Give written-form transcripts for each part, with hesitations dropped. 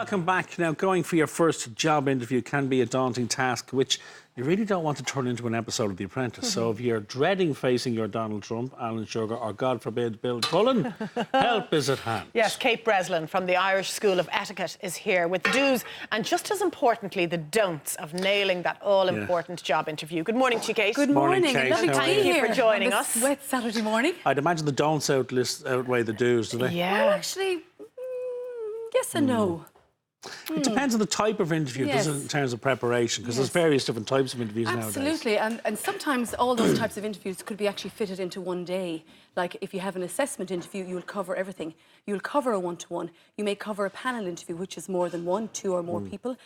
Welcome back. Now, going for your first job interview can be a daunting task, which you really don't want to turn into an episode of The Apprentice. So if you're dreading facing your Donald Trump, Alan Sugar, or God forbid, Bill Cullen, help is at hand. Yes, Kate Breslin from the Irish School of Etiquette is here with the do's and, just as importantly, the don'ts of nailing that all-important job interview. Good morning to you, Kate. Good morning. Kate. Lovely to be Thank you here for joining on us. this wet Saturday morning. I'd imagine the don'ts outweigh the do's, do they? Yeah. Well, actually, yes and no. It depends on the type of interview, Yes. doesn't it, in terms of preparation, because there's various different types of interviews nowadays. Absolutely, and sometimes all those types of interviews could be actually fitted into one day. Like if you have an assessment interview, you'll cover everything. You'll cover a one-to-one. You may cover a panel interview, which is more than one, two or more people.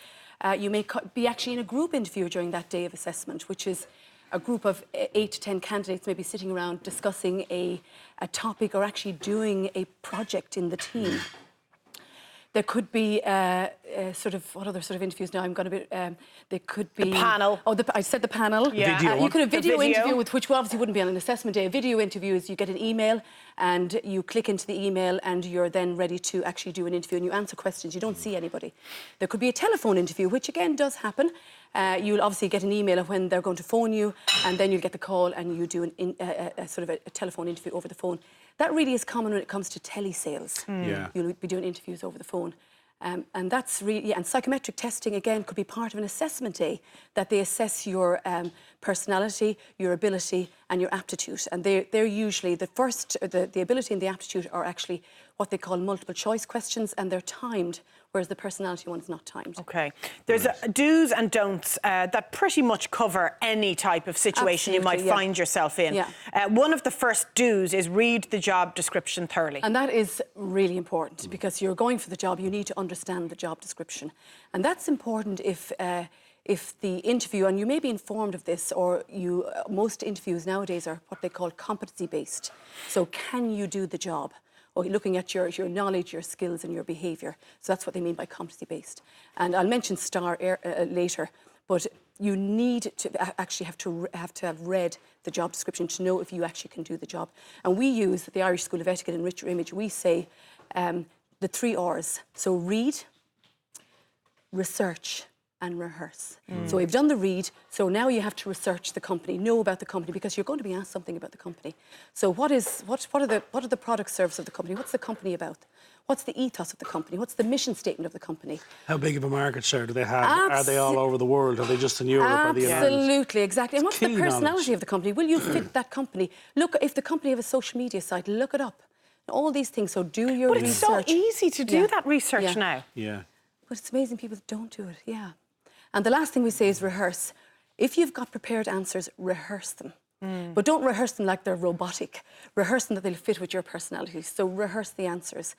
You may be actually in a group interview during that day of assessment, which is a group of 8 to 10 candidates maybe sitting around discussing a topic or actually doing a project in the team. There could be sort of, what other sort of interviews now? I'm going to be, there could be... The panel. Oh, I said the panel. Yeah. You could have The video video. interview, which obviously wouldn't be on an assessment day. A video interview is you get an email and you click into the email and you're then ready to actually do an interview and you answer questions. You don't see anybody. There could be a telephone interview, which again does happen. You'll obviously get an email of when they're going to phone you, and then you'll get the call and you do a sort of a telephone interview over the phone. That really is common when it comes to telesales. Yeah. You'll be doing interviews over the phone. And that's really, and psychometric testing, again, could be part of an assessment day, that they assess your personality, your ability and your aptitude. And they're usually, the ability and the aptitude are actually what they call multiple choice questions, and they're timed, whereas the personality one's not timed. OK. There's do's and don'ts that pretty much cover any type of situation you might find yourself in. Yeah. One of the first do's is read the job description thoroughly. And that is really important, because you're going for the job, you need to understand the job description. And that's important if the interview, and you may be informed of this, or most interviews nowadays are what they call competency-based. So can you do the job? Or looking at your knowledge, your skills and your behaviour. So that's what they mean by competency-based. And I'll mention STAR later, but you need to actually have to have read the job description to know if you actually can do the job. And we use, at the Irish School of Etiquette and Enrich Your Image, we say the 3 R's. So read, research and rehearse. So we've done the read, so now you have to research the company, know about the company, because you're going to be asked something about the company. So what are the product service of the company? What's the company about? What's the ethos of the company? What's the mission statement of the company? How big of a market share do they have? Are they all over the world? Are they just in Europe? Absolutely, exactly. And what's the personality knowledge of the company? Will you fit that company? Look, if the company have a social media site, look it up. All these things, so do your research. But it's so easy to do that research now. Yeah. But it's amazing people don't do it, And the last thing we say is rehearse. If you've got prepared answers, rehearse them. But don't rehearse them like they're robotic. Rehearse them that they'll fit with your personality. So rehearse the answers,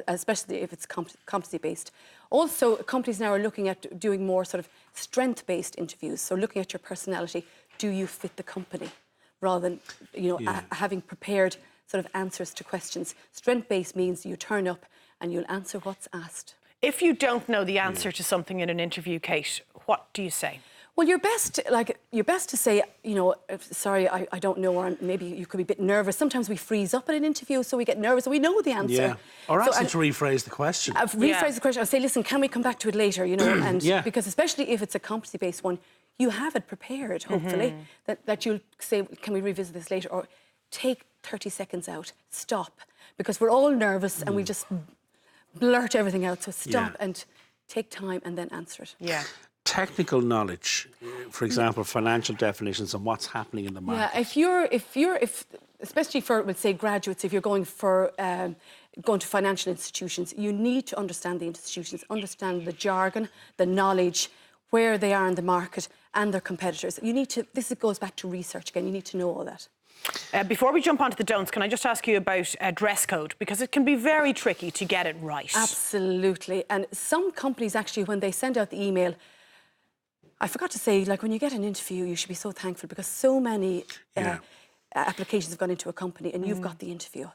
especially if it's competency-based. Also, companies now are looking at doing more sort of strength-based interviews. So looking at your personality, do you fit the company? Rather than, having prepared sort of answers to questions. Strength-based means you turn up and you'll answer what's asked. If you don't know the answer to something in an interview, Kate, what do you say? Well, you're best to say, sorry, I don't know, or maybe you could be a bit nervous. Sometimes we freeze up at an interview, so we get nervous, and we know the answer. Yeah. Or ask them to rephrase the question. Rephrase the question. I'll say, listen, can we come back to it later, and because especially if it's a competency-based one, you have it prepared, hopefully, that you'll say, can we revisit this later, or take 30 seconds out, stop, because we're all nervous and we just blurt everything out, so stop and take time and then answer it. Yeah. Technical knowledge, for example, financial definitions and what's happening in the market. Yeah, if especially for, let's say, graduates, if you're going to financial institutions, you need to understand the institutions, understand the jargon, the knowledge, where they are in the market and their competitors. This goes back to research again, you need to know all that. Before we jump onto the don'ts, can I just ask you about dress code? Because it can be very tricky to get it right. Absolutely. And some companies actually, when they send out the email, I forgot to say, like when you get an interview, you should be so thankful, because so many applications have gone into a company and you've got the interview.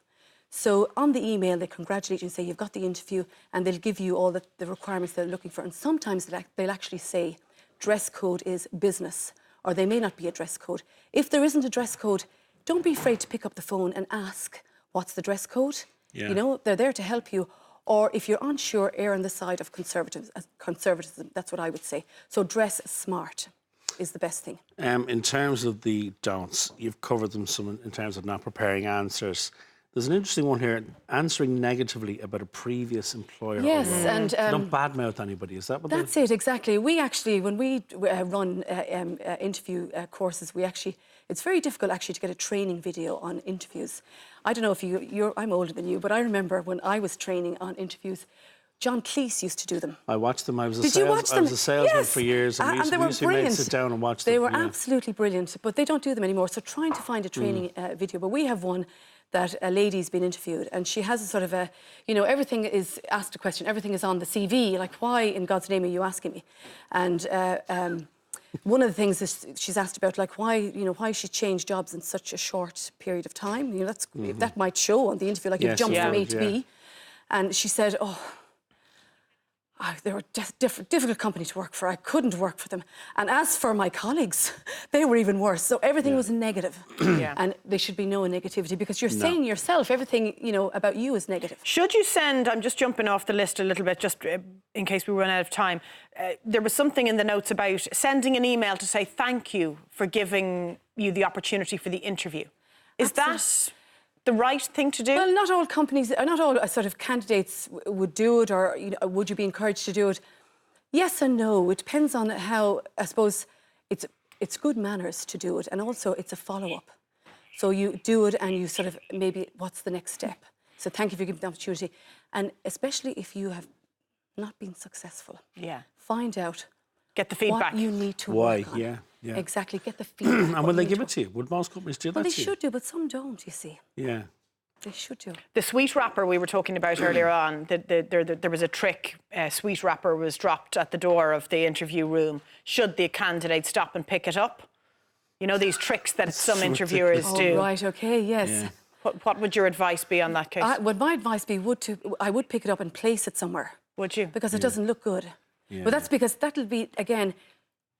So on the email, they congratulate you and say you've got the interview, and they'll give you all the requirements they're looking for. And sometimes they'll actually say dress code is business, or they may not be a dress code. If there isn't a dress code, don't be afraid to pick up the phone and ask, what's the dress code? Yeah. You know, they're there to help you. or if you're unsure, err on the side of conservatism. That's what I would say. So dress smart is the best thing. In terms of the don'ts, you've covered them some in terms of not preparing answers. There's an interesting one here, answering negatively about a previous employer. Yes, or role. and Don't badmouth anybody, is that what that's it, exactly. We actually, when we run interview courses, it's very difficult actually to get a training video on interviews. I don't know if I'm older than you, but I remember when I was training on interviews, John Cleese used to do them. I watched them. I was Did you watch them? I was a salesman Yes. for years, and they were we used to brilliant. sit down and watch them. They were absolutely brilliant, but they don't do them anymore. So trying to find a training video, but we have one that a lady's been interviewed, and she has a sort of everything is asked a question, everything is on the CV, like, why in God's name are you asking me? And one of the things is she's asked about, like, why she changed jobs in such a short period of time. That might show on the interview, like, you jumped from A to B. And she said, they were a difficult company to work for. I couldn't work for them. And as for my colleagues, they were even worse. So everything was negative. And there should be no negativity, because you're saying yourself, everything, about you is negative. Should you send, I'm just jumping off the list a little bit, just in case we run out of time. There was something in the notes about sending an email to say thank you for giving you the opportunity for the interview. Is that the right thing to do? Well, not all companies, not all sort of candidates would do it, or would you be encouraged to do it? Yes and no. It depends on how, I suppose, it's good manners to do it, and also it's a follow-up. So you do it and you sort of, maybe, what's the next step? So thank you for giving the opportunity. And especially if you have not been successful, find out Get the feedback. what you need to work on. Yeah. Exactly, get the feedback. And will they give it to you? Would most companies do that Well, they to you? should do, but some don't, you see. Yeah. They should do. The sweet wrapper we were talking about earlier on, there was a trick. Sweet wrapper was dropped at the door of the interview room. Should the candidate stop and pick it up? You know, these tricks that some interviewers do. Oh, right, OK, yes. Yeah. What would your advice be on that case? Well, my advice I would pick it up and place it somewhere. Would you? Because it doesn't look good. Yeah. But that's because that'll be, again,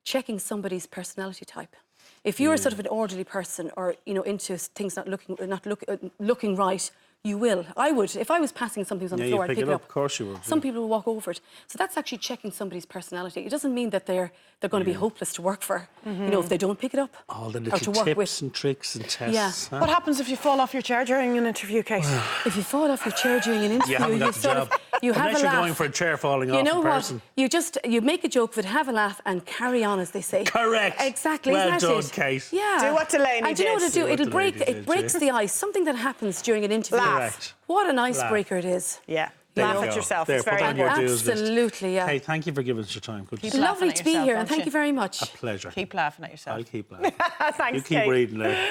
checking somebody's personality type. If you're sort of an orderly person, or into things not looking right, you will. I would. If I was passing something on the floor, I'd pick it up. Of course you would. Some people will walk over it. So that's actually checking somebody's personality. It doesn't mean that they're going to be hopeless to work for. If they don't pick it up. All the or little to work tips with. and tricks and tests. Yeah. Huh? What happens if you fall off your chair during an interview, Kate? If you fall off your chair during an interview, You haven't got the job. You have Unless a you're laugh. going for a chair falling You off know in what? person. You make a joke of it, have a laugh, and carry on, as they say. Correct. Exactly. Well isn't that done, it? Kate. Yeah. Do what Delaney And do you know what did. it'll do? Do It'll what break. Delaney It did, breaks yeah. the ice. Something that happens during an interview. Laugh. Correct. What an icebreaker it is. Yeah. There Laugh you at go. yourself. There, It's put very on your important. dues list. Absolutely, yeah. Hey, thank you for giving us your time. Good to Keep see you. laughing Lovely at to be yourself, here, and won't thank you? you very much. A pleasure. Keep laughing at yourself. I'll keep laughing. Thanks, You keep Kate. reading there.